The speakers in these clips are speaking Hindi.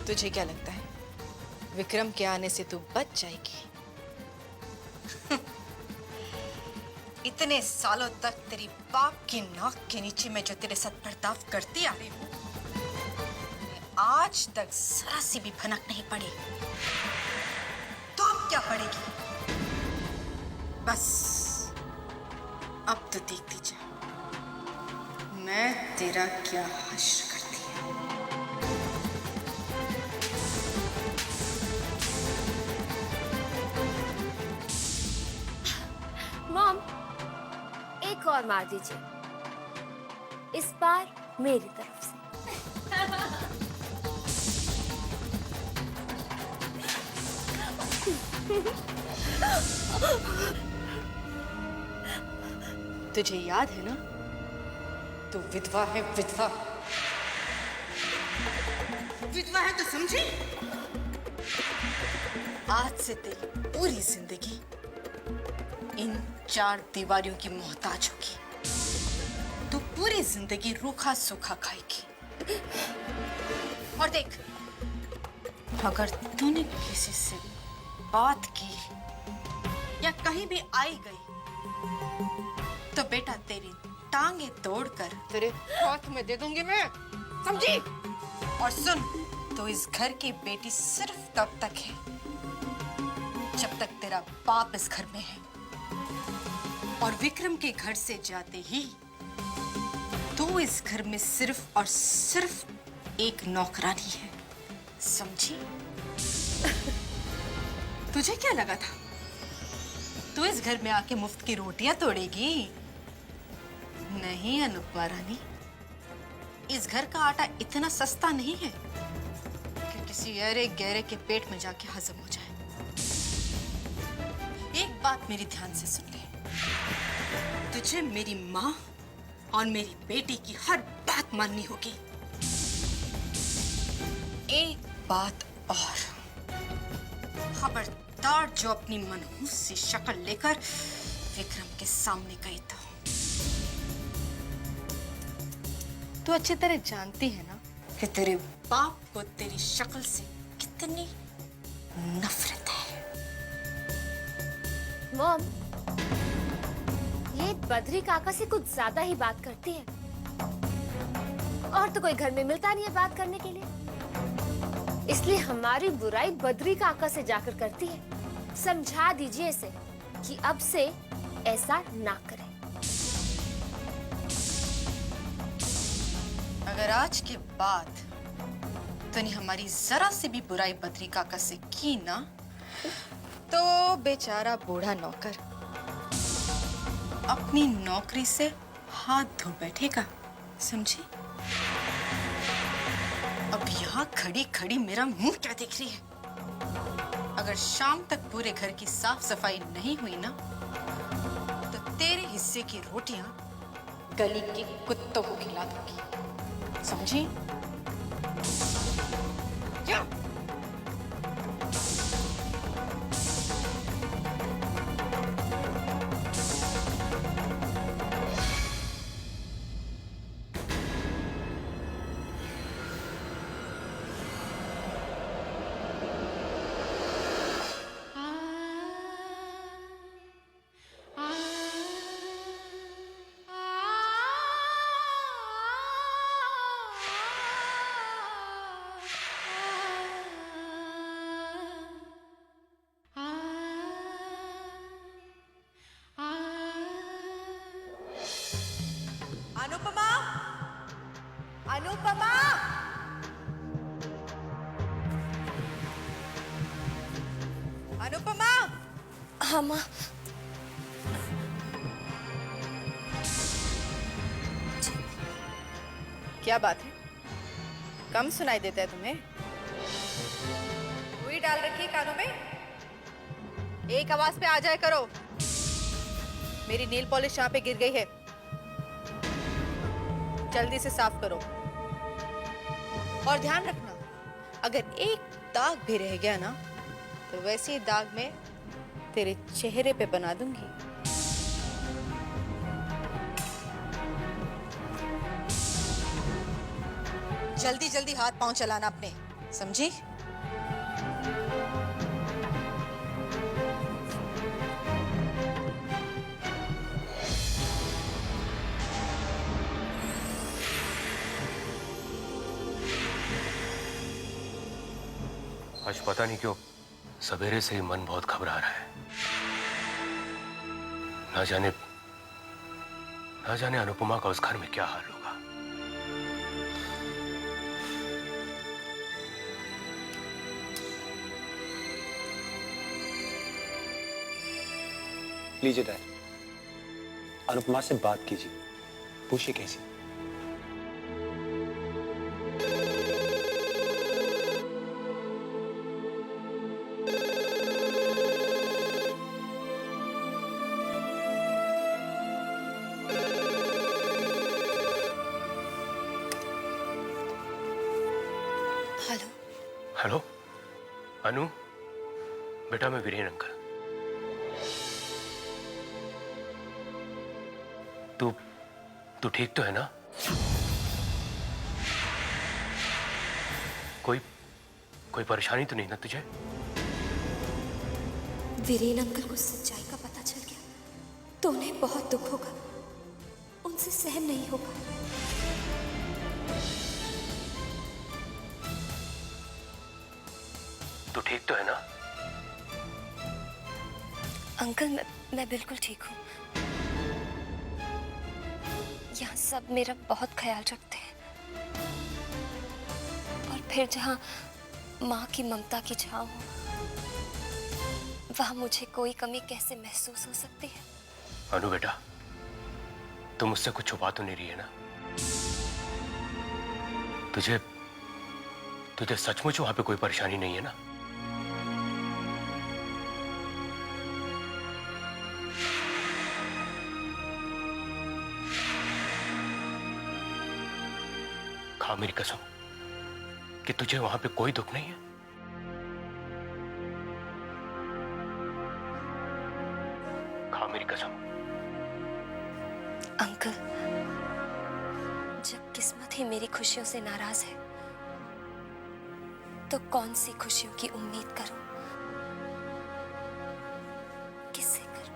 तुझे क्या लगता है विक्रम के आने से तू बच जाएगी? इतने सालों तक तेरी बाप की नाक के नीचे मैं जो तेरे साथ बर्ताव करती आ रही हूँ, आज तक जरा सी भी भनक नहीं पड़ी, तो अब क्या पड़ेगी? बस अब तो देखती जा मैं तेरा क्या हश्र करती हूँ। मॉम, एक और मार दीजिए, इस बार मेरी तरफ से। तुझे याद है ना, तू विधवा है, विधवा। विधवा है तो समझी? आज से तेरी पूरी जिंदगी इन 4 दीवारों की मोहताज होगी। तू पूरी जिंदगी रूखा सूखा खाएगी। और देख, अगर तूने किसी से बात की या कहीं भी आई गई तो बेटा तेरी टांगे तोड़कर तेरे हाथ में दे दूंगी मैं, समझी? और सुन, तो इस घर की बेटी सिर्फ तब तक है जब तक तेरा बाप इस घर में है, और विक्रम के घर से जाते ही तू इस घर में सिर्फ और सिर्फ एक नौकरानी है, समझी? तुझे क्या लगा था तू इस घर में आके मुफ्त की रोटियां तोड़ेगी? नहीं अनुपमा रानी, इस घर का आटा इतना सस्ता नहीं है कि किसी अरे गहरे के पेट में जाके हजम हो जाए। एक बात मेरी ध्यान से सुन ले, तुझे मेरी माँ और मेरी बेटी की हर बात माननी होगी। एक बात और, खबरदार जो अपनी मनहूस सी शक्ल लेकर विक्रम के सामने गई तो अच्छी तरह जानती है ना कि तेरे बाप को तेरी शक्ल से कितनी नफरत है। मॉम, ये बद्री काका से कुछ ज्यादा ही बात करती है, और तो कोई घर में मिलता नहीं है बात करने के लिए, इसलिए हमारी बुराई बद्री काका से जाकर करती है। समझा दीजिए इसे कि अब से ऐसा ना करे। अगर आज के बाद तूने हमारी जरा से भी बुराई बद्री काका से की ना, तो बेचारा बूढ़ा नौकर अपनी नौकरी से हाथ धो बैठेगा, समझी? अब यहाँ खड़ी खड़ी मेरा मुंह क्या देख रही है? अगर शाम तक पूरे घर की साफ सफाई नहीं हुई ना, तो तेरे हिस्से की रोटियां गली के कुत्तों को खिला दूंगी, समझी? क्या? अनुपमा, अनुपमा, अनुपमा। हाँ माँ। क्या बात है, कम सुनाई देता है तुम्हें? रुई डाल रखी है कानों में? एक आवाज पे आ जाए करो। मेरी नेल पॉलिश यहाँ पे गिर गई है, जल्दी से साफ करो। और ध्यान रखना, अगर एक दाग भी रह गया ना, तो वैसे ही दाग मैं तेरे चेहरे पे बना दूंगी। जल्दी जल्दी हाथ पांव चलाना अपने। समझी? आज पता नहीं क्यों सवेरे से ही मन बहुत घबरा रहा है। ना जाने अनुपमा का उस घर में क्या हाल होगा। लीजिए डैड, अनुपमा से बात कीजिए, पूछिए कैसी। हेलो। हेलो अनु, बेटा मैं वीरेन अंकल। तू ठीक तो है ना? कोई परेशानी तो नहीं ना तुझे? वीरेन अंकल को सच्चाई का पता चल गया तो उन्हें बहुत दुख होगा, उनसे सहन नहीं होगा। तू ठीक तो है ना? अंकल मैं बिल्कुल ठीक हूँ। यहाँ सब मेरा बहुत ख्याल रखते हैं, और फिर जहाँ माँ की ममता की छाँव हो, वहाँ मुझे कोई कमी कैसे महसूस हो सकती है? अनु बेटा, तुम मुझसे कुछ छुपा तो नहीं रही है ना? तुझे सचमुच वहां पे कोई परेशानी नहीं है ना? खा मेरी कसम कि तुझे वहां पे कोई दुख नहीं है। खा मेरी कसम। अंकल, जब किस्मत ही मेरी खुशियों से नाराज है तो कौन सी खुशियों की उम्मीद करूं? किससे करूं?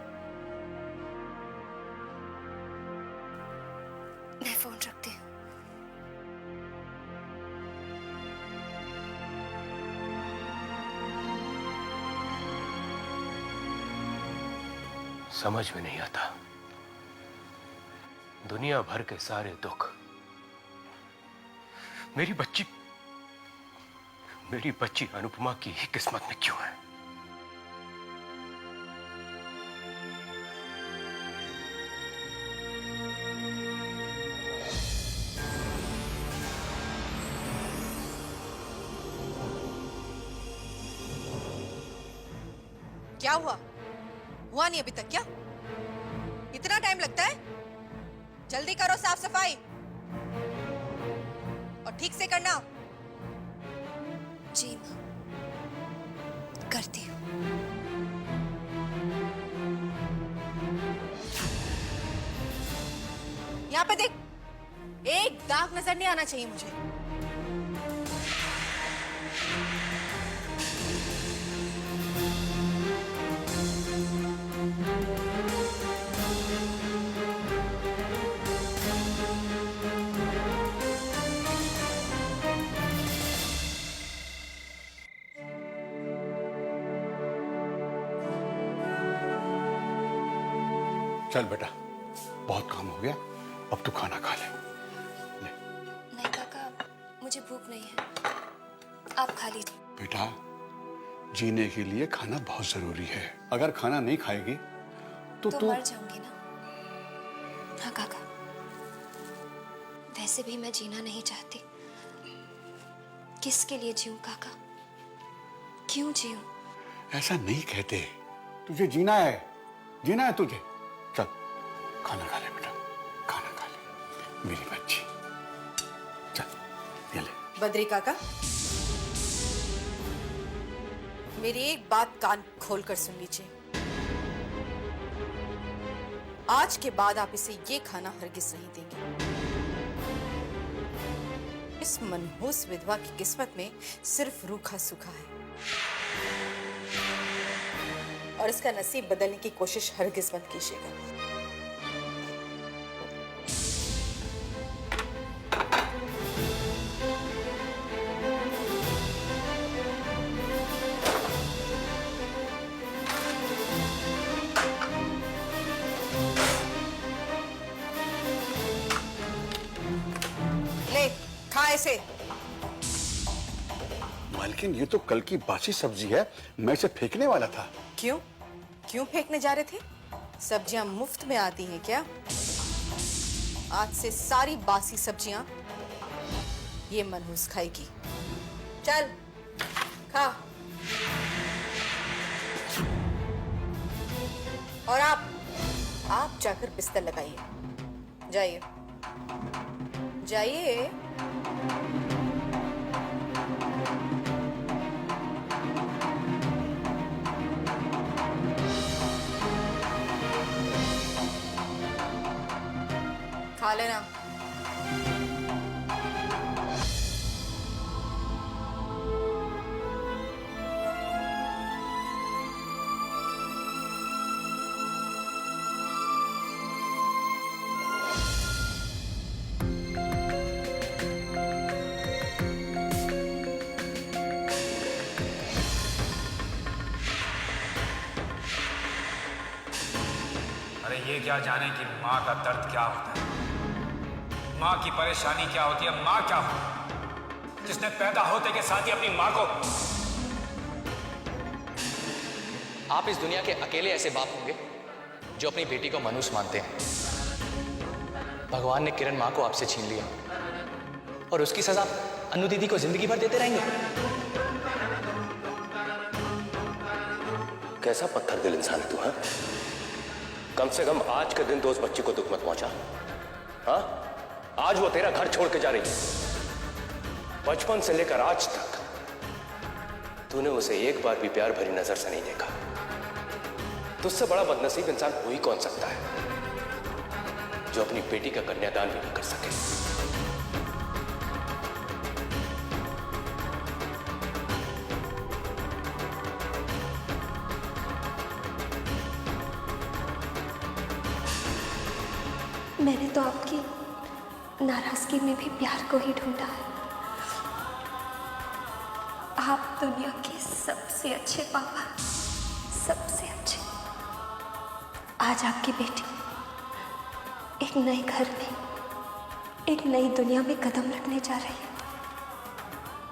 मैं फोन रखती हूँ। समझ में नहीं आता, दुनिया भर के सारे दुख मेरी बच्ची अनुपमा की ही किस्मत में क्यों है? क्या हुआ नहीं अभी तक? क्या इतना टाइम लगता है? जल्दी करो साफ सफाई, और ठीक से करना। जी माँ, करती हूँ। यहाँ पे देख, एक दाग नजर नहीं आना चाहिए मुझे। चल बेटा, बहुत काम हो गया, अब तू खाना खा ले। नहीं काका, मुझे भूख नहीं है, आप खा लीजिए। बेटा, जीने के लिए खाना बहुत जरूरी है। अगर खाना नहीं खाएगी तो तू मर जाऊंगी ना। हाँ काका, वैसे भी मैं जीना नहीं चाहती। किसके लिए जीऊं काका? क्यों जीऊं? ऐसा नहीं कहते, तुझे जीना है तुझे। चल खाना खा ले बेटा, खाना खा ले मेरी बच्ची। चल ये ले। बद्री काका, मेरी एक बात कान खोलकर सुन लीजिए। आज के बाद आप इसे ये खाना हरगिज नहीं देंगे। इस मनहूस विधवा की किस्मत में सिर्फ रूखा सूखा है और इसका नसीब बदलने की कोशिश हरगिज मत कीजिएगा। ले खा इसे। मालकिन, ये तो कल की बासी सब्जी है, मैं इसे फेंकने वाला था। क्यों क्यों फेंकने जा रहे थे? सब्जियां मुफ्त में आती हैं क्या? आज से सारी बासी सब्जियां ये मनहूस खाएगी। चल खा। और आप जाकर बिस्तर लगाइए। जाइए जाइए। खा लेना। अरे ये क्या जाने कि माँ का दर्द क्या होता है, माँ की परेशानी क्या होती है, माँ क्या होती है, जिसने पैदा होते के साथ ही अपनी माँ को। आप इस दुनिया के अकेले ऐसे बाप होंगे जो अपनी बेटी को मनुष्य मानते हैं। भगवान ने किरण माँ को आपसे छीन लिया और उसकी सजा अनु दीदी को जिंदगी भर देते रहेंगे। कैसा पत्थर दिल इंसान है तू? हाँ, कम से कम आज के दिन तो उस बच्ची को दुख मत पहुंचा। हाँ, आज वो तेरा घर छोड़ के जा रही है। बचपन से लेकर आज तक तूने उसे एक बार भी प्यार भरी नजर से नहीं देखा। तुझसे बड़ा बदनसीब इंसान हो ही कौन सकता है जो अपनी बेटी का कन्यादान भी न कर सके। मैंने तो आपकी नाराजगी में भी प्यार को ही ढूंढा है। आप दुनिया के सबसे अच्छे पापा, सबसे अच्छे। आज आपकी बेटी एक नए घर में, एक नई दुनिया में कदम रखने जा रही है।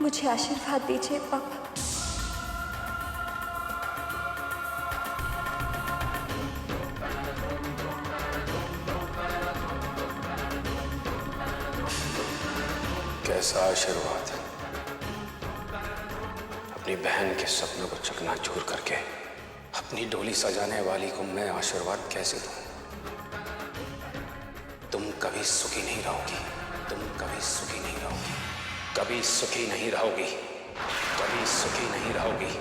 मुझे आशीर्वाद दीजिए पापा। कैसा आशीर्वाद? अपनी बहन के सपनों को चकनाचूर करके अपनी डोली सजाने वाली को मैं आशीर्वाद कैसे दूं? तुम कभी सुखी नहीं रहोगी, तुम कभी सुखी नहीं रहोगी, कभी सुखी नहीं रहोगी, कभी सुखी नहीं रहोगी।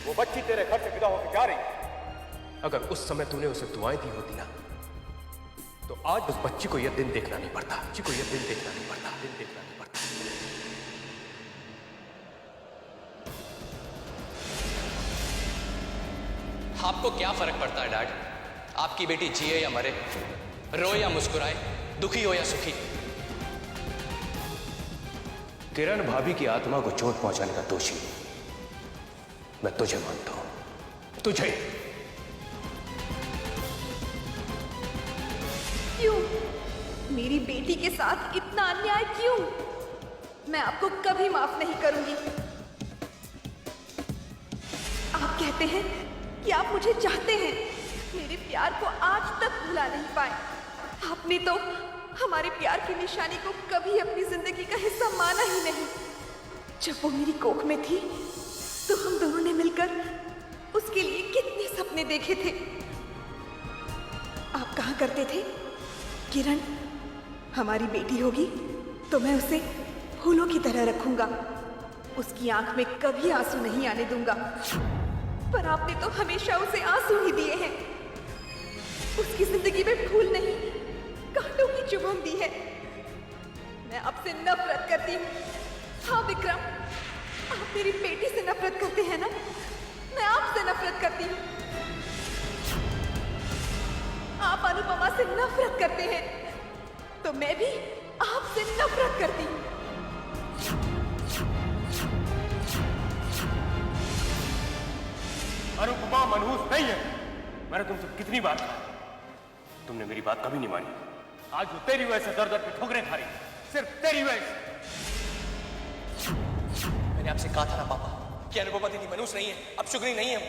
वो बच्ची तेरे घर से विदा होकर जा रही है। अगर उस समय तूने उसे दुआएं दी होती ना, तो आज उस बच्ची को यह दिन देखना नहीं पड़ता। बच्ची को यह दिन देखना नहीं पड़ता, दिन देखना नहीं पड़ता। आपको क्या फर्क पड़ता है डैड? आपकी बेटी जिए या मरे, रोए या मुस्कुराए, दुखी हो या सुखी। किरण भाभी की आत्मा को चोट पहुंचाने का दोषी मैं तुझे मानता हूं। तुझे। क्यों? मेरी बेटी के साथ इतना अन्याय क्यों? मैं आपको कभी माफ नहीं करूंगी। आप कहते हैं कि आप मुझे चाहते हैं, मेरे प्यार को आज तक भुला नहीं पाए। आपने तो हमारे प्यार की निशानी को कभी अपनी जिंदगी का हिस्सा माना ही नहीं। जब वो मेरी कोख में थी तो हम दोनों ने मिलकर उसके लिए कितने सपने देखे थे। आप कहा करते थे, किरण हमारी बेटी होगी तो मैं उसे फूलों की तरह रखूंगा, उसकी आंख में कभी आंसू नहीं आने दूंगा। पर आपने तो हमेशा उसे आंसू ही दिए हैं। उसकी जिंदगी में फूल नहीं, कांटों की चुभन दी है। मैं आपसे नफरत करती हूँ। हाँ विक्रम, आप मेरी बेटी से नफरत करते हैं ना? मैं आपसे नफरत करती हूँ। आप अनुपमा से नफरत करते हैं, तो मैं भी आपसे नफरत करती हूँ। अनुपमा मनहूस नहीं है। मैंने तुमसे कितनी बार कहा, तुमने मेरी बात कभी नहीं मानी। आज वो तेरी वजह से दर दर पे ठोकरें खा रही, सिर्फ तेरी वजह से। मैंने आपसे कहा था ना पापा कि अनुपमा दीदी मनहूस नहीं है, अब शुगनी नहीं है वो।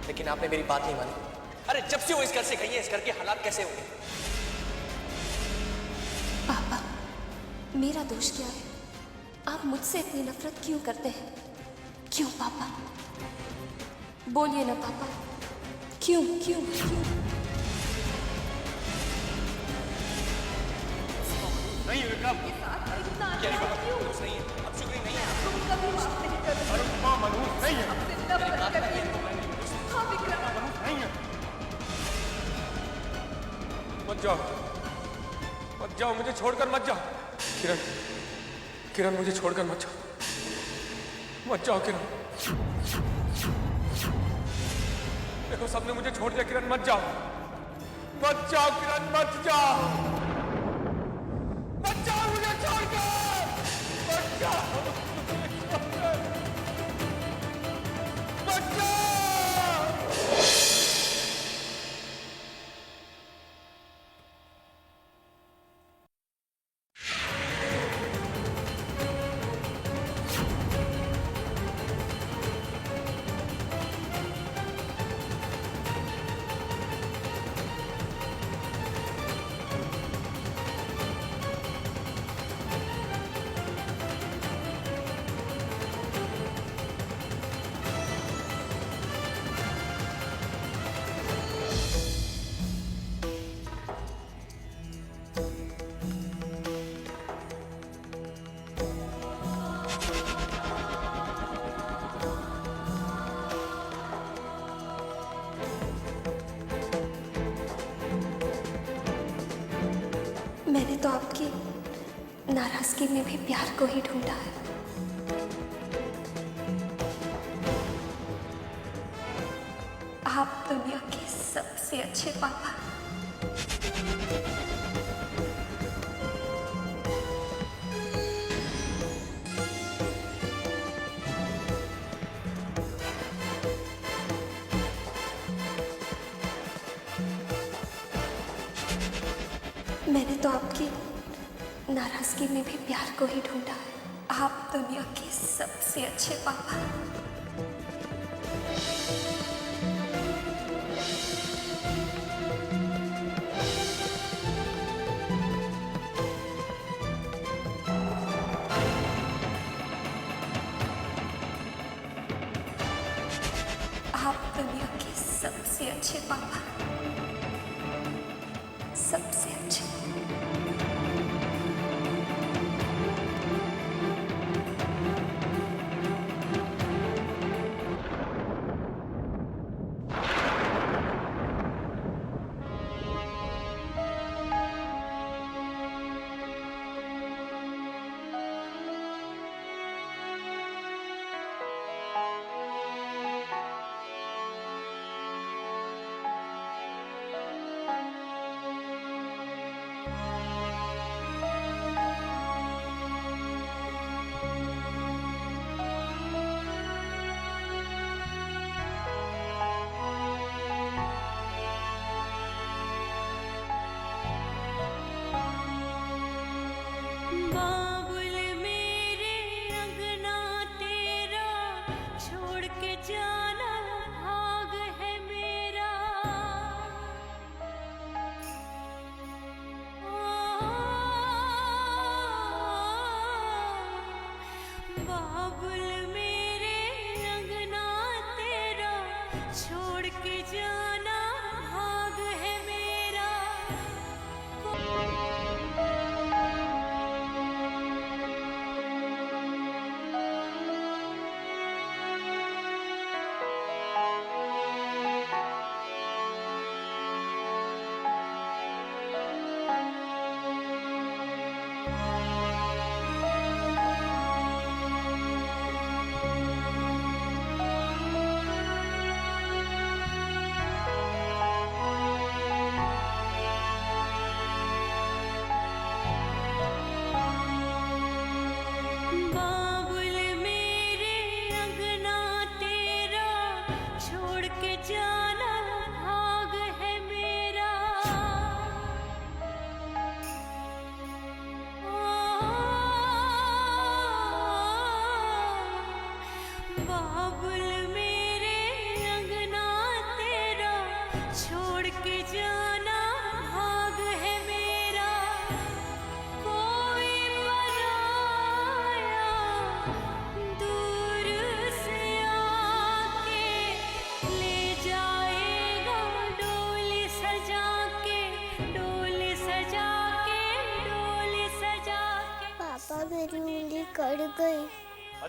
लेकिन आपने मेरी बात नहीं मानी। अरे जब से वो इस घर से गई है, इस घर के हालात कैसे होंगे? पापा, मेरा दोष क्या है? आप मुझसे इतनी नफरत क्यों करते हैं? क्यों पापा? बोलिए ना पापा, क्यों क्यों क्यों? नहीं विक्रम, क्या मनहूस नहीं है, अब शुगनी नहीं है। कभी माफ नहीं करूंगी। अनुपमा मनहूस नहीं है। आपसे नफरत करती हूँ। हाँ विक्रम, मनहूस नहीं है। मत जाओ, मत जाओ, मुझे छोड़कर मत जाओ। किरण, किरण मुझे छोड़कर मत जाओ, मत जाओ किरण। देखो सबने मुझे छोड़ दिया। किरण मत जाओ, मत जाओ किरण, मत जाओ, मत जाओ मुझे छोड़कर, मत जाओ, मत जाओ। मैंने तो आपकी नाराजगी में भी प्यार को ही ढूंढा है। आप दुनिया के सबसे अच्छे पापा। मैंने तो आपकी नाराजगी में भी प्यार को ही ढूंढा है। आप दुनिया के सबसे अच्छे पापा। आप दुनिया के सबसे अच्छे पापा, सबसे अच्छे।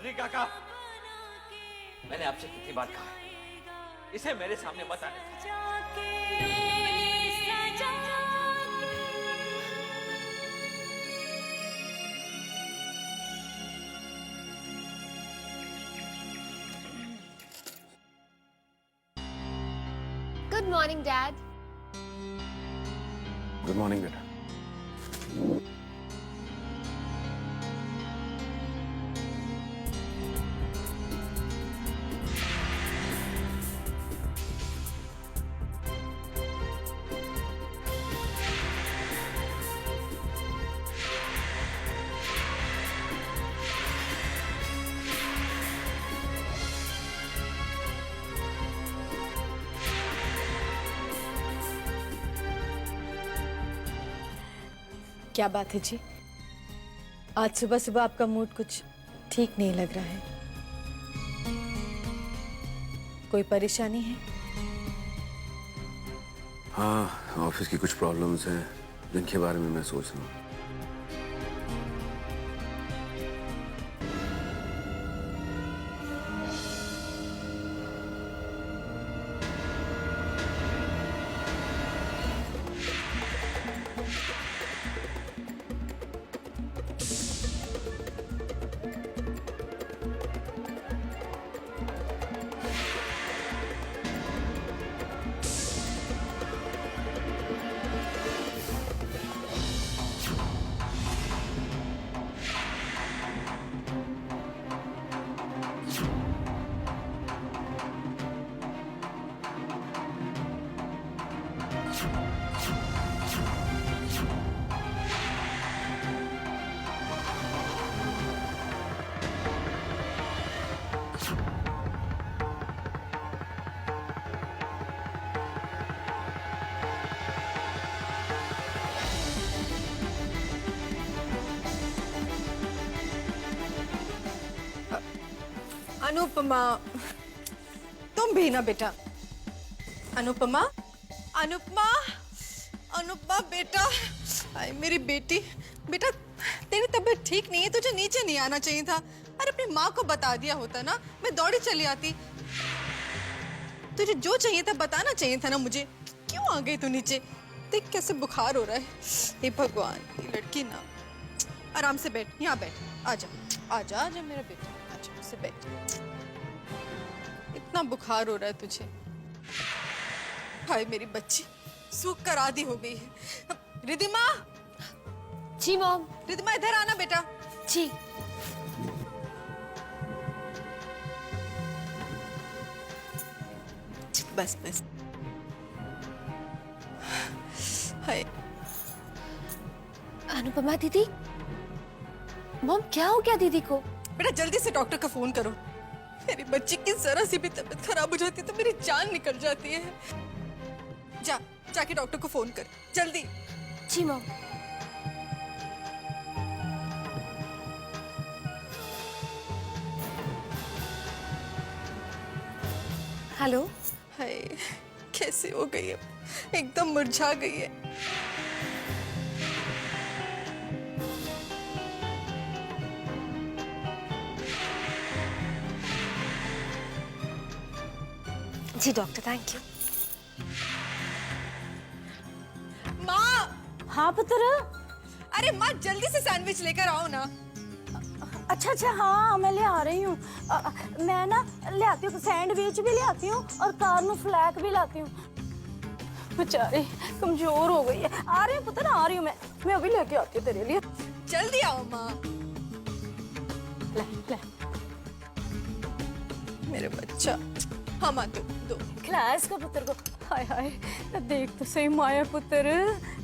जी काका, मैंने आपसे कितनी बार कहा है, इसे मेरे सामने मत आने दो। Good morning dad. Good morning बेटा। क्या बात है जी? आज सुबह सुबह आपका मूड कुछ ठीक नहीं लग रहा है। कोई परेशानी है? हाँ, ऑफिस की कुछ प्रॉब्लम्स हैं जिनके बारे में मैं सोच रहा हूँ। अनुपमा, तुम भी ना बेटा। अनुपमा, अनुपमा, अनुपमा बेटा। आई मेरी बेटी, बेटा तेरी तबीयत ठीक नहीं है, तुझे नीचे नहीं आना चाहिए था। अरे अपनी माँ को बता दिया होता ना, मैं दौड़ी चली आती। तुझे जो चाहिए था बताना चाहिए था ना मुझे। क्यों आ गई तू नीचे? देख कैसे बुखार हो रहा है। हे भगवान, ये लड़की ना। आराम से बैठ, यहाँ बैठ। आजा आजा आजा मेरा बेटा, आजा से बैठ। इतना बुखार हो रहा है तुझे। हाय मेरी बच्ची, सूख कर आधी हो गई है। रिधिमा। जी मॉम। रिधिमा इधर आना बेटा। जी। बस बस। हाय अनुपमा दीदी, मॉम क्या हो गया दीदी को? बेटा जल्दी से डॉक्टर का फोन करो। मेरी बच्ची की जरा सी भी तबीयत खराब हो जाती है तो मेरी जान निकल जाती है। जाके डॉक्टर को फोन कर जल्दी। जी मॉम। हेलो। हाय कैसे हो गई है, एकदम मुरझा गई है। जी डॉक्टर, थैंक यू। माँ। हाँ पुत्र। अरे माँ जल्दी से सैंडविच लेकर आओ ना। अच्छा अच्छा, हाँ मैं ले आ रही हूँ। मैं ना ले आती हूँ, सैंडविच भी ले आती हूँ और कार्न फ्लैक भी लाती हूँ। बेचारी कमजोर हो गई है। आ रही हूँ पुत्र, आ रही हूँ मैं अभी लेके आती हूँ तेरे लिए। जल्दी आओ माँ। ले ले मेरे बच्चा। हाँ माँ दो खिलाया इसको पुत्र को। हाय हाय, देख तो सही माया पुत्र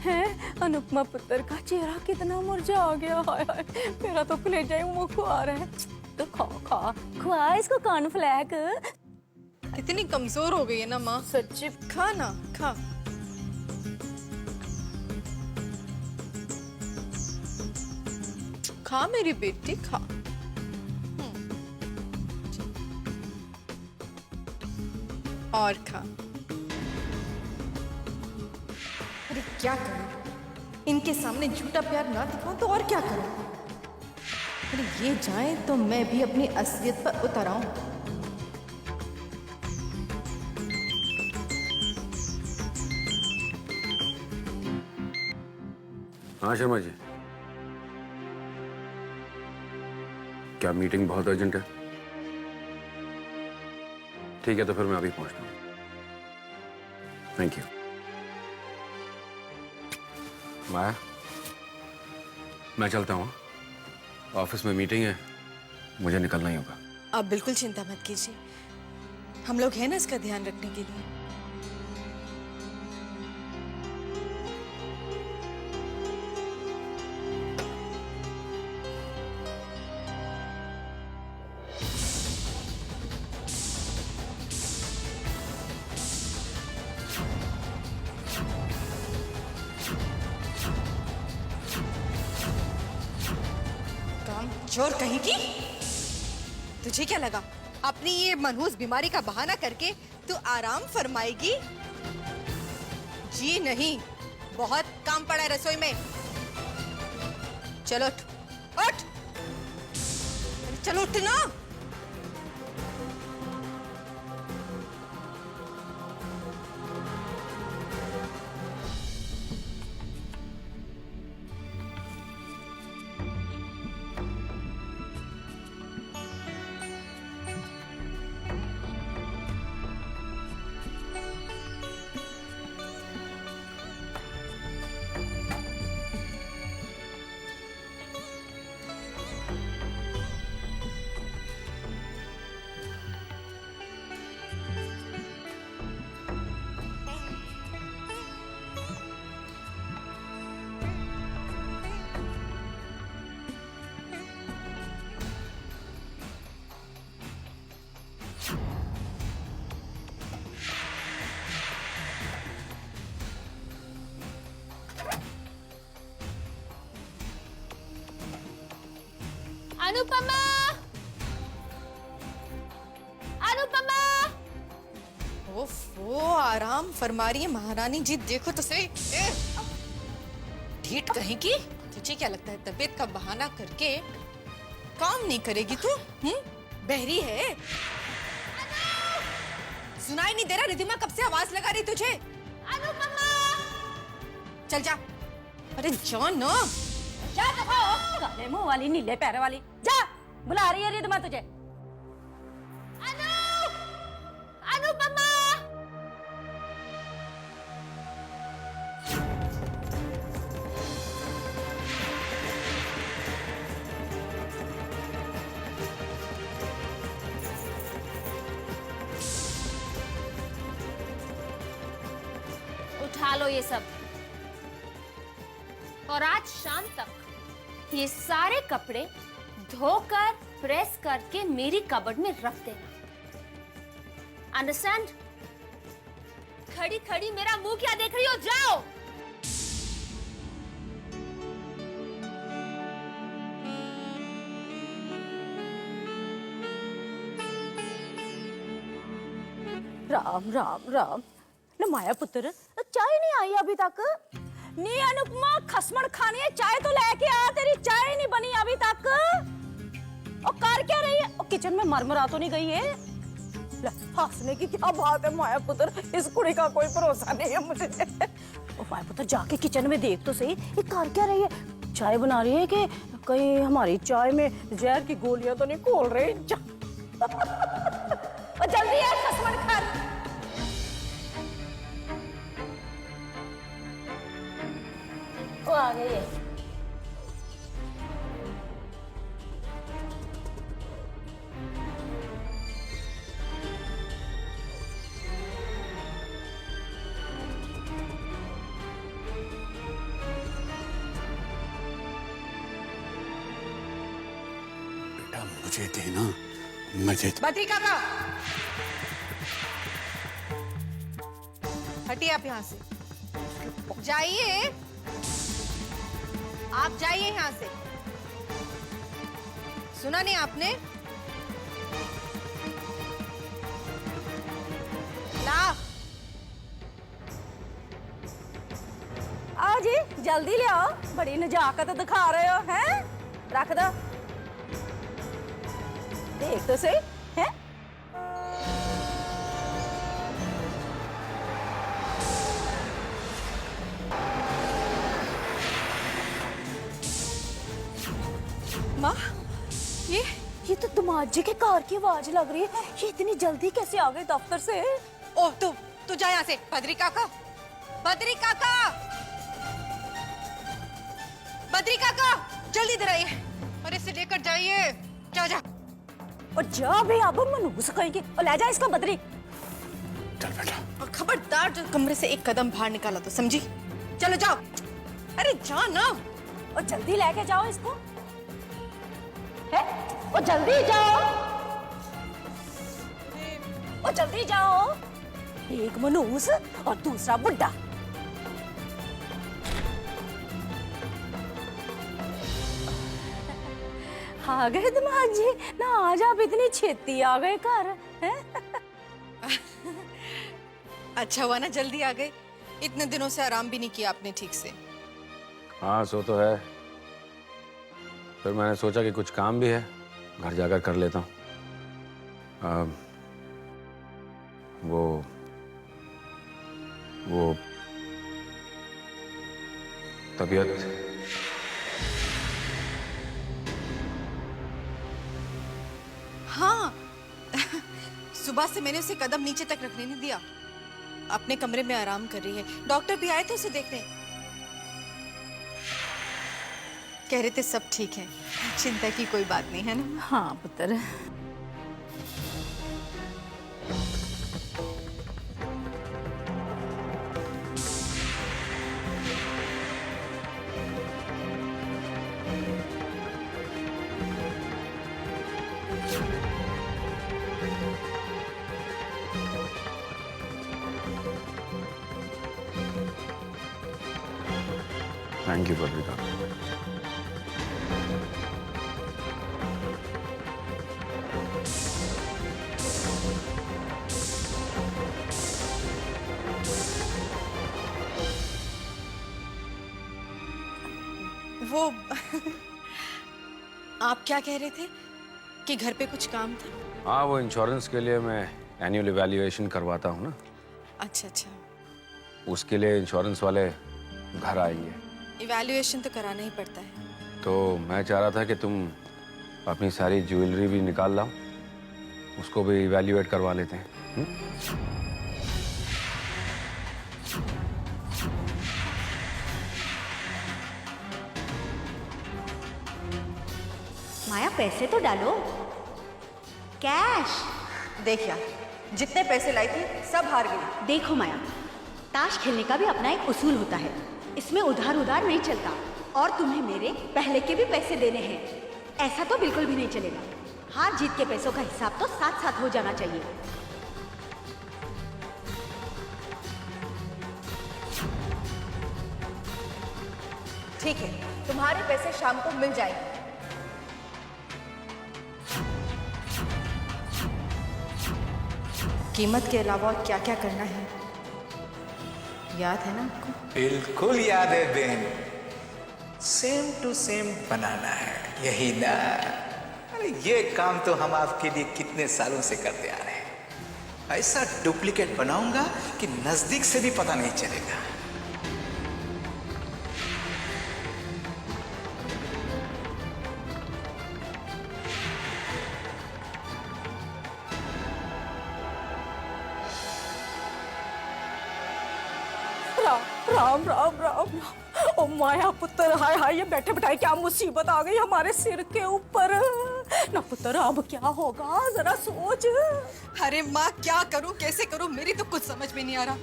है। अनुपमा पुत्र का चेहरा कितना मुरझा गया। हाय हाय, मेरा तो कलेजा ही मुंह को आ रहा है। तो खा खा खुआ इसको कॉर्न फ्लैक। कितनी कमजोर हो गई है ना माँ। सच्ची। खा ना खा। खा मेरी बेटी खा। और खा। अरे क्या करूं, इनके सामने झूठा प्यार ना दिखाऊं तो और क्या करूं। अरे ये जाए तो मैं भी अपनी असलियत पर उतर आऊं। हाँ शर्मा जी, क्या मीटिंग बहुत अर्जेंट है? ठीक है, तो फिर मैं अभी पहुंचता हूँ। Thank you. माया, मैं चलता हूँ, ऑफिस में मीटिंग है, मुझे निकलना ही होगा। आप बिल्कुल चिंता मत कीजिए, हम लोग हैं ना इसका ध्यान रखने के लिए। चोर कहीं की, तुझे क्या लगा अपनी ये मनहूस बीमारी का बहाना करके तू आराम फरमाएगी? जी नहीं, बहुत काम पड़ा है रसोई में। चलो उठ, उठ, चलो उठ ना। अनुपमा, अनुपमा। ओफो, आराम फरमा रही है महारानी जी, देखो तो सही। ढीठ कहीं की, तुझे क्या लगता है तबीयत का बहाना करके काम नहीं करेगी तू? बहरी है? सुनाई नहीं दे रहा? रिधिमा कब से आवाज लगा रही तुझे? अनुपमा, चल जा। अरे जान ना, जा दफा हो, काले मुंह वाली नीले पैर वाली, जा। बुला रही है रिधिमा तुझे। अनुपमा। उठा लो ये सब, और आज शाम तक ये सारे कपड़े धोकर प्रेस करके मेरी कबर्ड में रख देना। अंडरस्टैंड? खड़ी खड़ी मेरा मुंह क्या देख रही हो? जाओ। राम राम राम। न माया पुत्र, चाय नहीं आई अभी तक? नी अनुपमा, खसमण खानी है, चाय तो लेके आ, तेरी चाय नहीं बनी अभी तक। और कर क्या रही है? और किचन में मरमरा तो नहीं गई है? हंसने की क्या बात है माया पुत्र, इस कुड़ी का कोई भरोसा नहीं है मुझे। ओ माया पुत्र, जाके किचन में देख तो सही, ये कर क्या रही है? चाय बना रही है कि कहीं हमारी चाय में जहर की गोलियां तो नहीं खोल रही? और जल्दी है, खसमण खा। वो आ गई है। बेटा मुझे देना, मुझे। बद्रिका का हटिए आप यहाँ से, जाइए आप, जाइए यहाँ से। सुना नहीं आपने? ला। आओ जी, जल्दी ले आओ, बड़ी नजाकत दिखा रहे हो हैं? रख दो, देख तो सही है। माँ, ये तो दमाजी के कार की आवाज लग रही है। ये इतनी जल्दी कैसे आ गए दफ्तर से? ओ तू जा यहाँ से। बद्री काका, बद्री काका, बद्री काका, जल्दी इधर आइए और इसे लेकर जाइए। जा जा। और जा भी अब मनूस कहेंगे और ले जा इसको बद्री। चल बेटा। और खबरदार जो कमरे से एक कदम बाहर निकाला तो समझी। चलो जाओ। अरे जा ना। और जल्दी लेके जाओ इसको है। और जल्दी जाओ, और जल्दी जाओ। एक मनूस और दूसरा बुड्ढा। आ गए दिमाग जी ना। आज आप इतनी छेती आ गए घर हैं? अच्छा हुआ ना जल्दी आ गए। इतने दिनों से आराम भी नहीं किया आपने ठीक से। हाँ सो तो है, फिर मैंने सोचा कि कुछ काम भी है, घर जाकर कर लेता हूँ। वो तबीयत हाँ सुबह से मैंने उसे कदम नीचे तक रखने नहीं दिया। अपने कमरे में आराम कर रही है। डॉक्टर भी आए थे उसे देखने, कह रहे थे सब ठीक है, चिंता की कोई बात नहीं है ना। हाँ पुत्र। Thank you Badrika. वो आप क्या कह रहे थे कि घर पे कुछ काम था? हाँ वो इंश्योरेंस के लिए मैं एनुअल इवैल्यूएशन करवाता हूँ ना। अच्छा अच्छा। उसके लिए इंश्योरेंस वाले घर आएंगे। इवैल्यूएशन तो कराना ही पड़ता है। तो मैं चाह रहा था कि तुम अपनी सारी ज्वेलरी भी निकाल लाओ, उसको भी इवैल्यूएट करवा लेते हैं। माया पैसे तो डालो, कैश। देखिए जितने पैसे लाई थी सब हार गई। देखो माया, ताश खेलने का भी अपना एक उसूल होता है, इसमें उधार उधार नहीं चलता। और तुम्हें मेरे पहले के भी पैसे देने हैं, ऐसा तो बिल्कुल भी नहीं चलेगा। हार जीत के पैसों का हिसाब तो साथ साथ हो जाना चाहिए। ठीक है, तुम्हारे पैसे शाम को मिल जाएंगे। कीमत के अलावा और क्या क्या करना है याद है ना आपको? बिल्कुल याद है बहन, सेम टू सेम बनाना है, यही ना? अरे ये काम तो हम आपके लिए कितने सालों से करते आ रहे हैं। ऐसा डुप्लीकेट बनाऊंगा कि नजदीक से भी पता नहीं चलेगा। राम राम राम राम। ओ माया पुत्र, हाय हाय, ये बैठे बैठाए क्या मुसीबत आ गई हमारे सिर के ऊपर ना पुत्र। अब क्या होगा जरा सोच। अरे माँ क्या करूँ कैसे करूँ, मेरी तो कुछ समझ में नहीं आ रहा।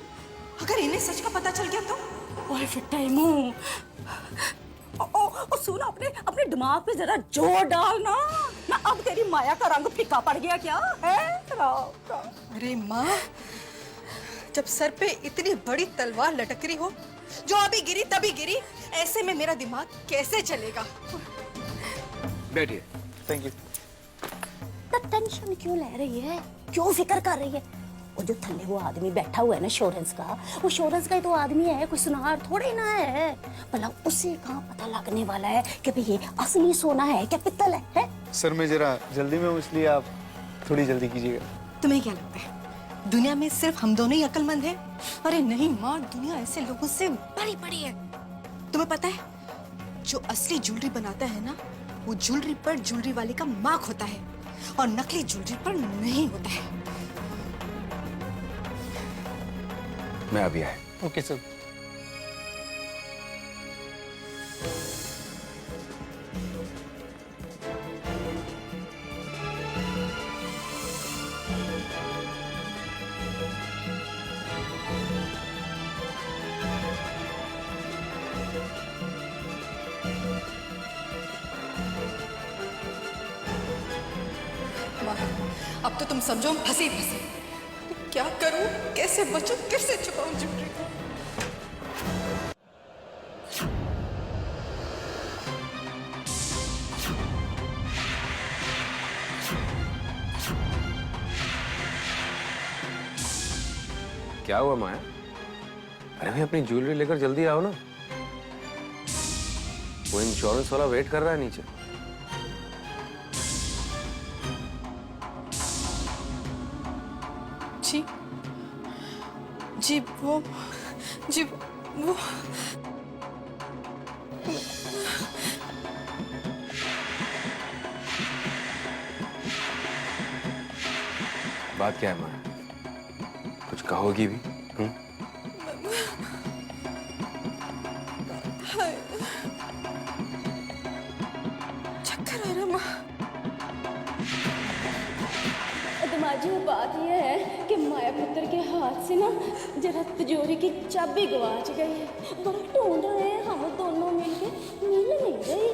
अगर इन्हें सच का पता चल गया तो? ओए फिट्टे मुंह, सुन, अपने दिमाग पे जरा जोर डालना ना। अब तेरी माया का रंग फीका पड़ गया क्या है? राम राम। अरे माँ, जब सर पे इतनी बड़ी तलवार लटक रही हो, जो अभी गिरी तभी गिरी, ऐसे में मेरा दिमाग कैसे चलेगा? बैठिए। Thank you. टेंशन क्यों ले रही है, क्यों फिक्र कर रही है? वो जो थल्ले वो आदमी बैठा हुआ है ना इंश्योरेंस का, वो इंश्योरेंस का ही तो आदमी है, कोई सुनार थोड़े ना है। भला उसे कहाँ पता लगने वाला है कि भाई ये असली सोना है क्या पित्तल है? सर मैं जरा जल्दी में हूँ, इसलिए आप थोड़ी जल्दी कीजिएगा। तुम्हें क्या लगता है दुनिया में सिर्फ हम दोनों ही अक्लमंद हैं? अरे नहीं माँ, दुनिया ऐसे लोगों से भरी पड़ी है। तुम्हें पता है जो असली ज्वेलरी बनाता है ना, वो ज्वेलरी पर ज्वेलरी वाले का मार्क होता है और नकली ज्वेलरी पर नहीं होता है। मैं अभी आया। Okay sir. माँ, अब तो तुम समझो हम फंसे ही फंसे। क्या करूं, कैसे बचूं, कैसे छुपाऊं ज्वेलरी को? क्या हुआ माया? अरे भाई अपनी ज्वेलरी लेकर जल्दी आओ ना, वो इंश्योरेंस वाला वेट कर रहा है नीचे। जी जी वो बात क्या है माया? कुछ कहोगी भी? चक्कर आ रहा माँ। दमाजी बात यह है कि माया पुत्र के हाथ से ना जरा तिजोरी की चाबी गवाच गई है। बड़ा ढूंढ रहे हैं हम दोनों मिलके, मिल नहीं रही।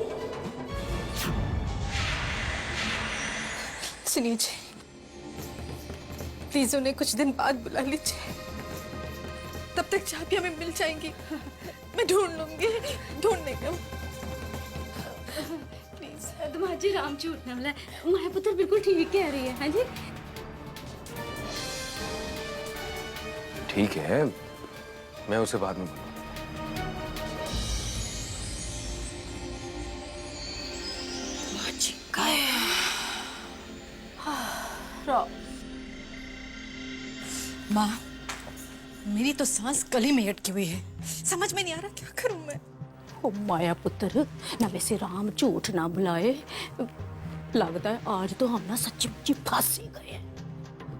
सुनिए जी, प्लीज उन्हें कुछ दिन बाद बुला लीजिए, तब तक चाबी हमें मिल जाएंगी। मैं ढूंढ लूंगी, ढूंढ लेंगे हम। प्लीज। दमाजी राम झूठ न बोला, माया पुत्र बिल्कुल ठीक कह रही है। हाँ जी ठीक है, मैं उसे बाद में बोलूंगा। माँ, मेरी तो सांस गले में अटकी हुई है, समझ में नहीं आ रहा क्या करूं मैं। ओ माया पुत्र, ना वैसे राम झूठ ना बुलाए, लगता है आज तो हम ना सच्ची मुच्ची फंस ही गए।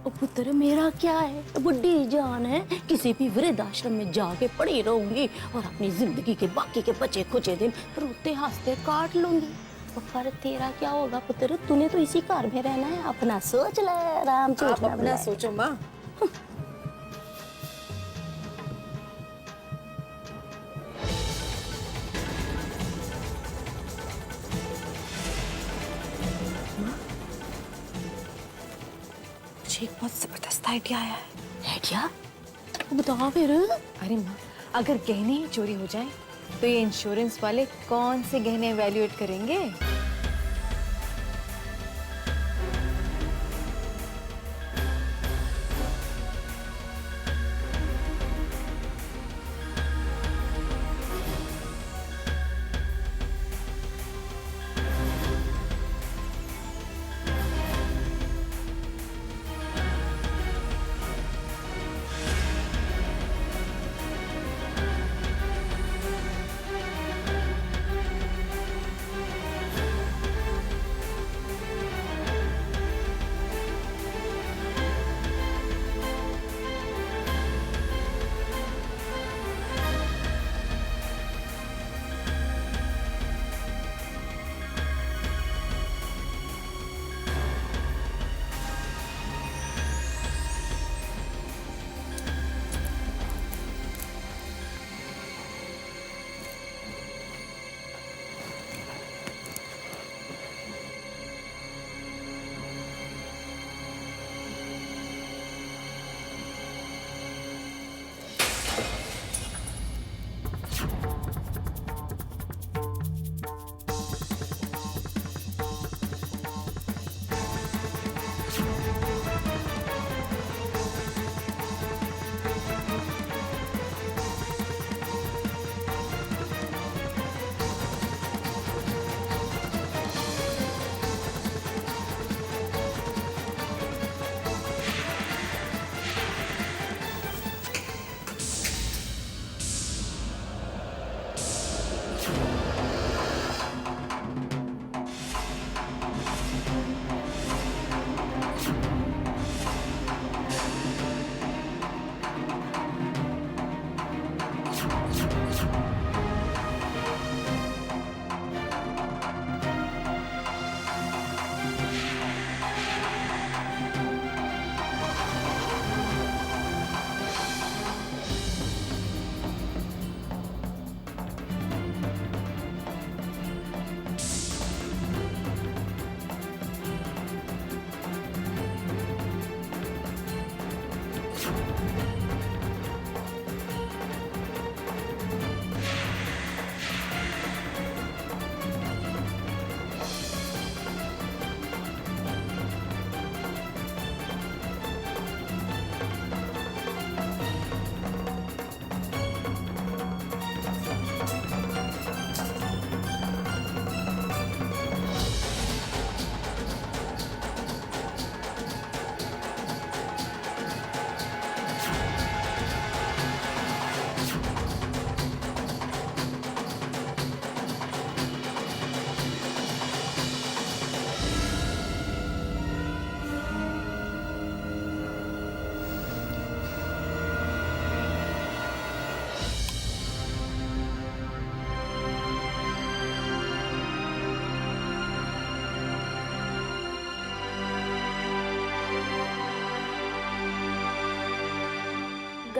ओ पुत्र मेरा क्या है, बुढ़ी जान है, किसी भी वृद्धाश्रम में जाके पड़ी रहूंगी और अपनी जिंदगी के बाकी के बचे खुचे दिन रोते हंसते काट लूंगी। पर तेरा क्या होगा पुत्र, तूने तो इसी घर में रहना है, अपना सोच ले। राम झूठ ना अपना सोचो माँ। मुझे एक बहुत जबरदस्त आइडिया आया है। आइडिया? बताओ फिर। अरे माँ, अगर गहने ही चोरी हो जाए तो ये इंश्योरेंस वाले कौन से गहने वैल्यूएट करेंगे?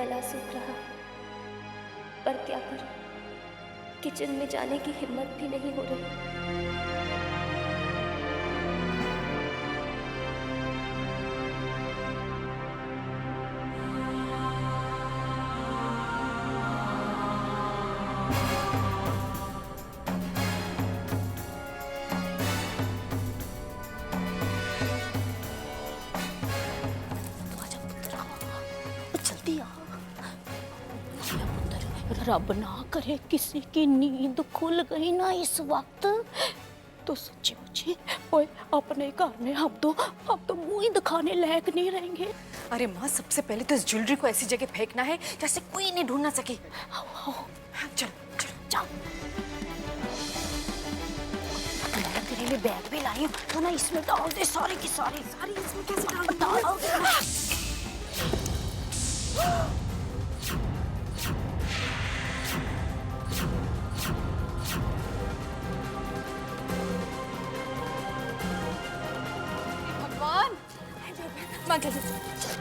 गला सूख रहा है, पर क्या करूं, किचन में जाने की हिम्मत भी नहीं हो रही। जल्दी आ। रब ना करे किसी की नींद खुल गई ना इस वक्त तो सच्ची मुझे ओए अपने घर में हम तो मुंह ही दिखाने लायक नहीं रहेंगे। अरे माँ, सबसे पहले तो इस ज्वेलरी को ऐसी जगह फेंकना है जैसे कोई नहीं ढूंढ ना सके। चल चल चल। मैं तेरे लिए बैग भी लाई हूँ, तो ना इसमें डाल दे सारे की सारी। इसमें कैसे डाल भगवान, माँ जल्दी चल।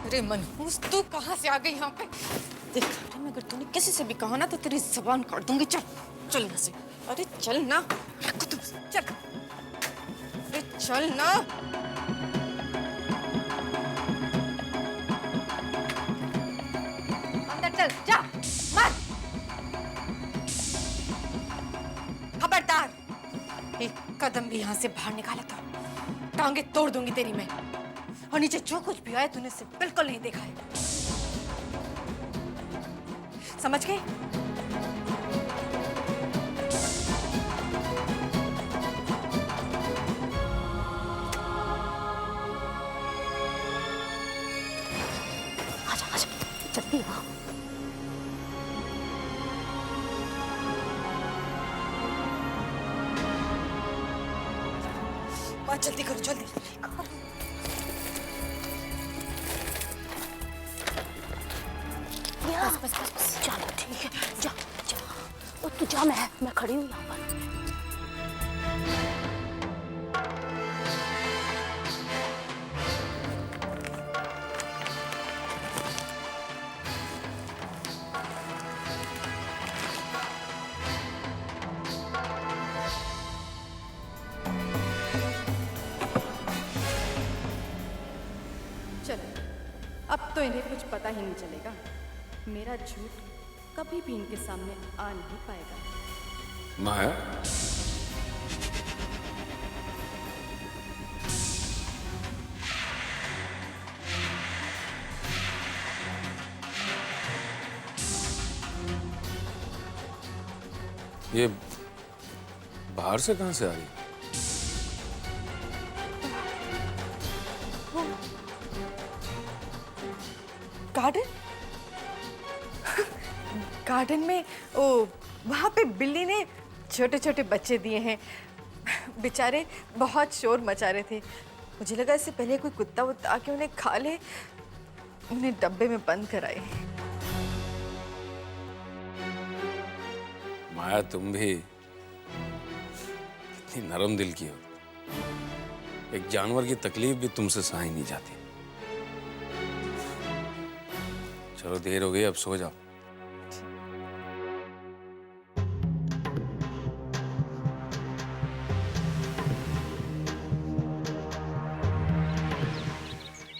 अरे मनहूस, तू कहाँ से आ गई यहाँ पे? देख रही मैं, अगर तूने किसी से भी कहा ना तो तेरी जबान काट दूंगी। चल चल यहाँ से। अरे चल ना, चल। अरे चल ना। अंदर चल, जा मत। खबरदार, एक कदम भी यहाँ से बाहर निकाला तो टांगे तोड़ दूंगी तेरी मैं। और नीचे जो कुछ भी आया तूने इसे बिल्कुल नहीं देखा है, समझ गए? आजा आजा जल्दी आ। बात जल्दी करो, जल्दी। बस बस बस बस, चलो ठीक है, जा जा। और तू जा, मैं खड़ी हूँ यहाँ पर। चलो, अब तो इन्हें कुछ पता ही नहीं चलेगा। मेरा झूठ कभी भी इनके सामने आ नहीं पाएगा। माया, ये बाहर से कहां से आ रही है? गार्डन? गार्डन में ओ वहाँ पे बिल्ली ने छोटे छोटे बच्चे दिए हैं। बेचारे बहुत शोर मचा रहे थे। मुझे लगा इससे पहले कोई कुत्ता वुत्ता आके उन्हें खा ले, उन्हें डब्बे में बंद कराए। माया, तुम भी कितनी नरम दिल की हो। एक जानवर की तकलीफ भी तुमसे सही नहीं जाती। चलो देर हो गई, अब सो जाओ।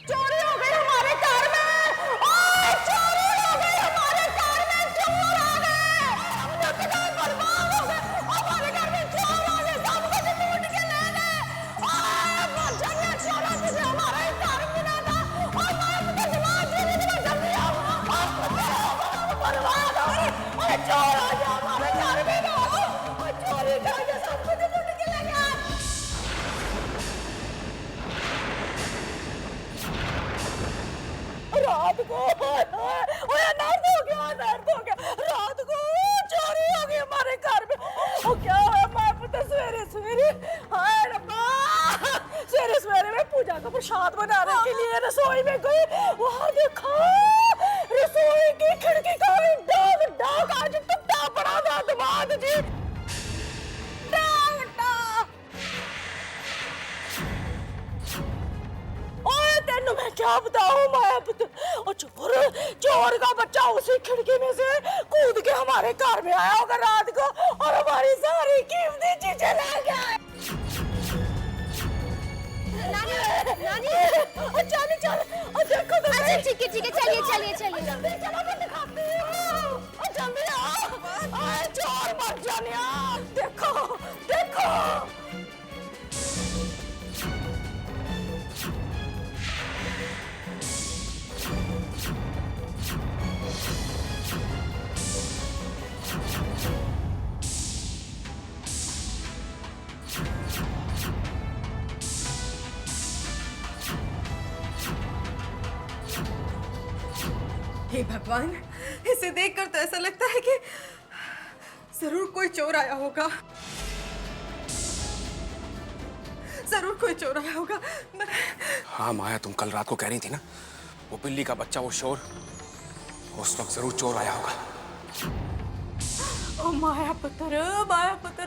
चोरी हो गई हमारे कार में। ओए चोरी हो गई हमारे कार में, चोर आ गए। हम लोग तो बर्बाद हो गए। हमारे घर में चोर आ गए, सब कुछ लूट के ले गए। ओए मर जाइए चोरा, तुझे हमारा ही कार मिला था। और मैं मुझे दिमाग दे दी, जल्दी आओ। बर्बाद हो गए। ओए चोर आ गया हमारे घर में ना। ओए चोरी करके सब कुछ लूट के ले गए। रात को ओए अनर्थ हो गया, अनर्थ हो गया। रात को चोरी हो गई हमारे घर में। वो क्या है माँ पुत्र, सवेरे सवेरे हाय रब्बा, सवेरे सवेरे में पूजा का प्रसाद बनाने के लिए रसोई में गई। वहाँ देखा रसोई की खिड़की का डाग डाग आज टूटा पड़ा था। दमाद जी डाग डाग। ओए तेनू मैं क्या बताऊं माया पुत्र, और चोर चोर का बच्चा उसी खिड़की में से कूद के हमारे घर में आया होगा रात को और हमारी सारी कीमती चीजें ले गया। नानी चल चल, देखो तो। अच्छा ठीक है चलिए चलिए चलिए। चलो मैं दिखाती हूँ, जल्दी आओ। चोर मर जाने। देखो देखो। हे भगवान, इसे देखकर तो ऐसा लगता है कि जरूर कोई चोर आया होगा। जरूर कोई चोर आया होगा। हाँ माया, तुम कल रात को कह रही थी ना, वो बिल्ली का बच्चा, वो शोर, उस वक्त जरूर चोर आया होगा। ओ माया पुत्र,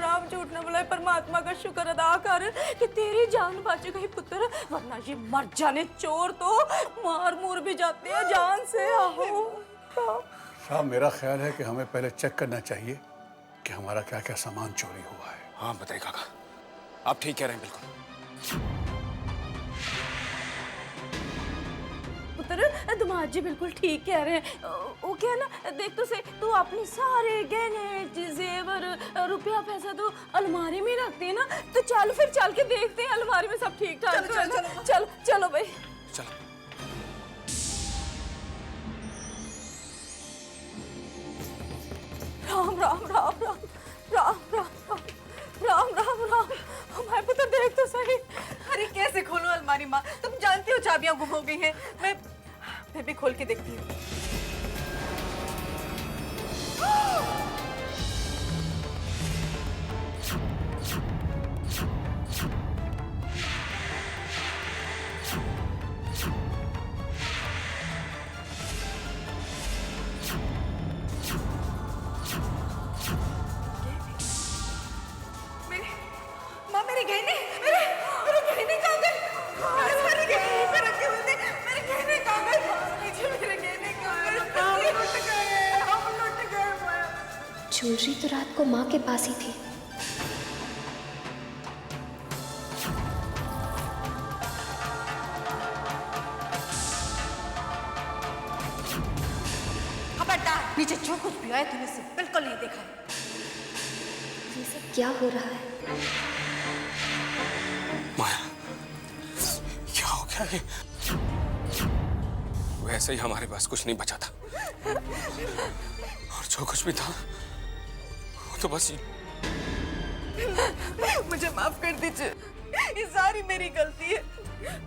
आप झूठ न बुलाए। परमात्मा का शुक्र अदा कर कि तेरी जान बच गई पुत्र, वरना ये मर जाने चोर तो मार मूर भी जाते हैं जान से। आहो साहब, मेरा ख्याल है कि हमें पहले चेक करना चाहिए कि हमारा क्या क्या सामान चोरी हुआ है। हाँ बताइए काका, आप ठीक कह रहे हैं बिल्कुल। पुत्र दामाद जी बिल्कुल ठीक कह रहे हैं। वो क्या ना, देख तो सही, तू अपने सारे गहने जेवर रुपया पैसा तो अलमारी में रखते हैं ना, तो चल फिर चल के देखते हैं अलमारी में सब ठीक ठाक। चल चलो भाई चलो। राम राम राम राम राम राम राम राम राम। हमारे पुत्र देख तो सही। अरे कैसे खोलूं अलमारी माँ, तुम जानती हो चाबियां गुम हो गई हैं। मैं भी खोल के देखती हूँ। मेरे गहने, मेरे गहने कहाँ गए? मेरे गहने पे रखे हुए थे, मेरे गहने कहाँ गए? मेरे गहने कहाँ गए? हम लुट गए। ज्वेलरी तो रात को माँ के पास ही थी। खबरदार, नीचे जो कुछ भी आया तूने इसे बिल्कुल नहीं देखा है। ये सब क्या हो रहा है? माया, क्या हो गया ये? वैसे ही हमारे पास कुछ नहीं बचा था, और जो कुछ भी था वो तो बस मुझे माफ कर दीजिए, ये सारी मेरी गलती है।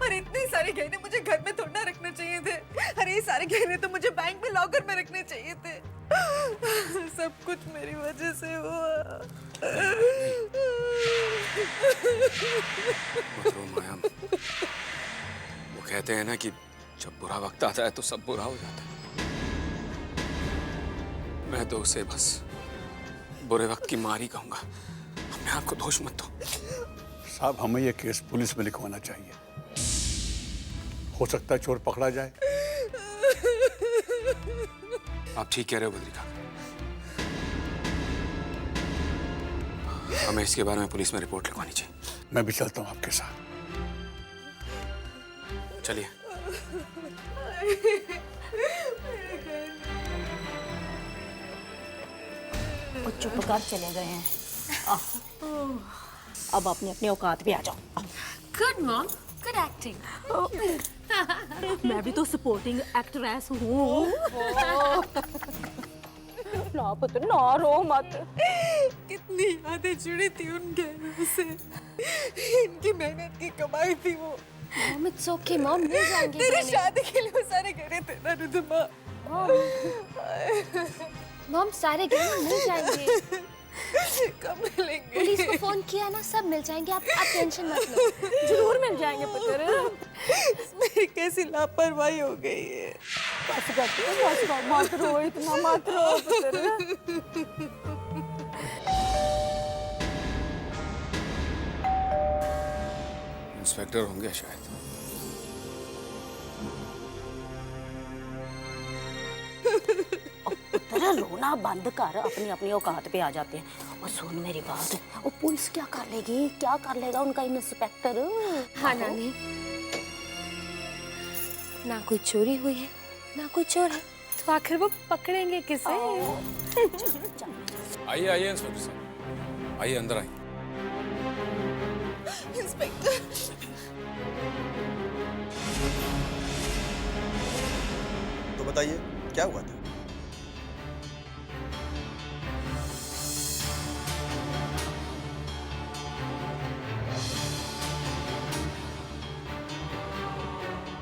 और इतने सारे गहने मुझे घर में थोड़ा रखने चाहिए थे। अरे ये सारे गहने तो मुझे बैंक में लॉकर में रखने चाहिए थे। सब कुछ मेरी वजह से हुआ। मत रो माया, वो कहते हैं ना कि जब बुरा वक्त आता है तो सब बुरा हो जाता है। मैं तो उसे बस बुरे वक्त की मार ही कहूंगा। अपने आप को दोष मत दो। साहब, हमें ये केस पुलिस में लिखवाना चाहिए। हो सकता है चोर पकड़ा जाए। आप ठीक कह रहे हो बद्रिका। हमें इसके बारे में पुलिस में रिपोर्ट लिखवानी चाहिए। मैं भी चलता हूँ आपके साथ। चलिए। वो चुप कर चले गए हैं। अब अपनी अपनी औकात पे आ जाओ। Good mom, good acting. मैं भी तो सपोर्टिंग एक्ट्रेस हूँ। ना पुत्र, ना रो मत। कितनी यादें जुड़ी थी उन गहनों से। इनकी मेहनत की कमाई थी वो। मॉम, इट्स ओके मॉम, मिल जाएंगे तेरी गहने। शादी के लिए वो सारे गहने थे ना रुद्रमा। मॉम, सारे गहने मिल जाएंगे। कब मिलेंगे? पुलिस को फोन किया ना, सब मिल जाएंगे। आप टेंशन मत लो। जरूर मिल जाएंगे पुत्र। मेरी कैसी लापरवाही हो गई है। बस कर, मत रो, इतना मत रो पुत्र। इंस्पेक्टर होंगे शायद। पुत्र, रोना बंद कर, अपनी अपनी औकात पे आ जाते हैं। और सुन मेरी बात, वो पुलिस क्या कर लेगी, क्या कर लेगा उनका इंस्पेक्टर? हाँ नानी, ना कोई चोरी हुई है ना कोई चोर है, तो आखिर वो पकड़ेंगे किसे? आइए आइए इंस्पेक्टर साहब, आइए अंदर आइए। इंस्पेक्टर, तो बताइए क्या हुआ था?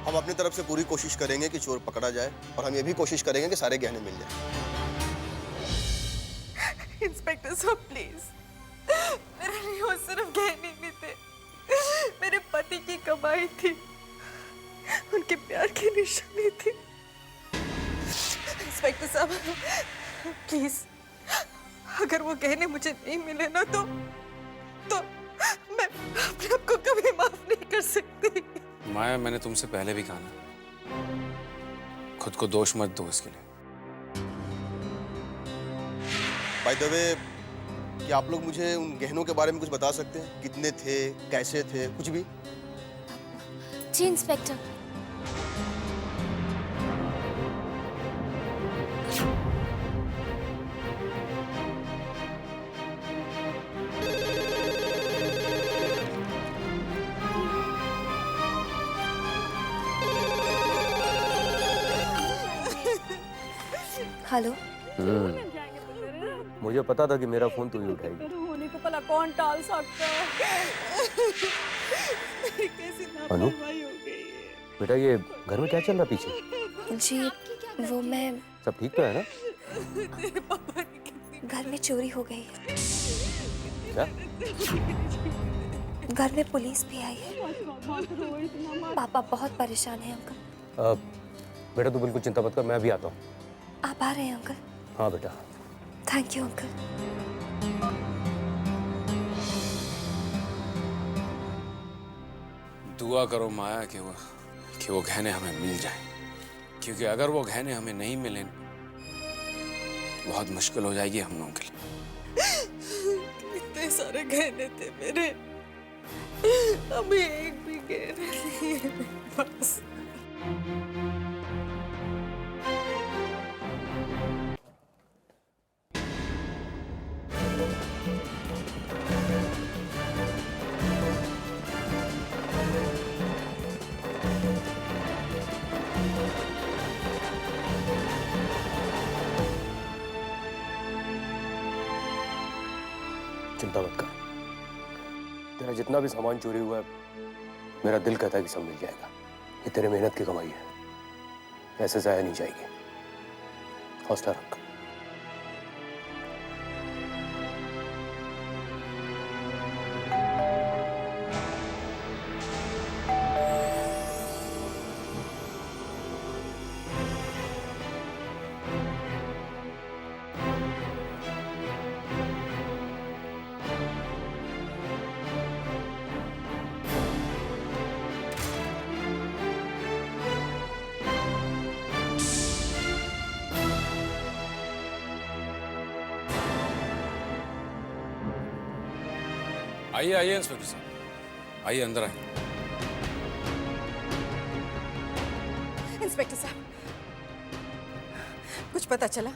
हम अपनी तरफ से पूरी कोशिश करेंगे कि चोर पकड़ा जाए, और हम ये भी कोशिश करेंगे कि सारे गहने मिल जाए। इंस्पेक्टर साहब प्लीज, मेरे लिए वो सिर्फ गहने नहीं थे, मेरे पति की कमाई थी, उनके प्यार की निशानी थी। इंस्पेक्टर साहब प्लीज, अगर वो गहने मुझे नहीं मिले ना तो मैं अपने आप को कभी माफ नहीं कर सकती। माया, मैंने तुमसे पहले भी कहा ना, खुद को दोष मत दो इसके लिए। बाय द वे, क्या आप लोग मुझे उन गहनों के बारे में कुछ बता सकते हैं? कितने थे, कैसे थे, कुछ भी? जी इंस्पेक्टर। हेलो। मुझे पता था कि मेरा फोन तू ही उठाएगी। होने को भला कौन टाल सकता है? कैसी अनु, लापरवाही हो गई है। बेटा ये घर में क्या चल रहा पीछे? जी वो मैं, सब ठीक तो है ना? तेरे पापा की कितनी घर में चोरी हो गई है। क्या? घर में पुलिस भी आई है। पापा बहुत परेशान हैं अंकल। बेटा तू बिल्कुल चिंता मत कर, मैं भी आता हूँ। आप आ रहे हैं अंकल? हाँ बेटा। Thank you uncle. दुआ करो माया कि वो गहने हमें मिल जाए, क्योंकि अगर वो गहने हमें नहीं मिले बहुत मुश्किल हो जाएगी हम लोगों के लिए। इतने सारे गहने थे मेरे, अभी एक भी गहना नहीं है मेरे पास। चिंता मत कर, तेरा जितना भी सामान चोरी हुआ है, मेरा दिल कहता है कि सब मिल जाएगा। ये तेरे मेहनत की कमाई है, ऐसे जाया नहीं जाएगी। हौसला रख। आइए आइए इंस्पेक्टर साहब, आइए अंदर आइए। इंस्पेक्टर साहब, कुछ पता चला?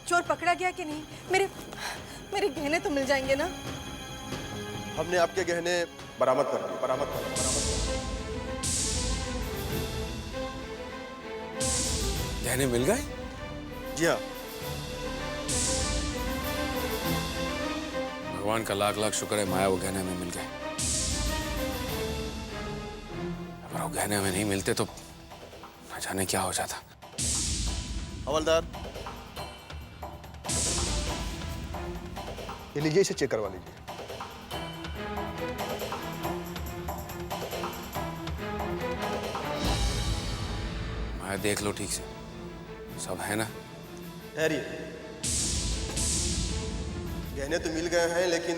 चोर पकड़ा गया कि नहीं? मेरे गहने तो मिल जाएंगे ना? हमने आपके गहने बरामद कर लिए, बरामद कर लिए। गहने मिल गए? जी हाँ। भगवान का लाख लाख शुक्र है, माया वो गहने हमें मिल गए। अगर वो गहने हमें नहीं मिलते तो न जाने क्या हो जाता। हवलदार, ये लीजिए, इसे चेक करवा लीजिए। माया देख लो ठीक से, सब है ना? ठहरिए, गहने तो मिल गए हैं, लेकिन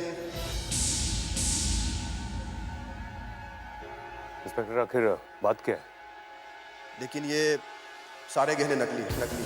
इंस्पेक्टर आखिर बात क्या है? लेकिन ये सारे गहने नकली हैं, नकली।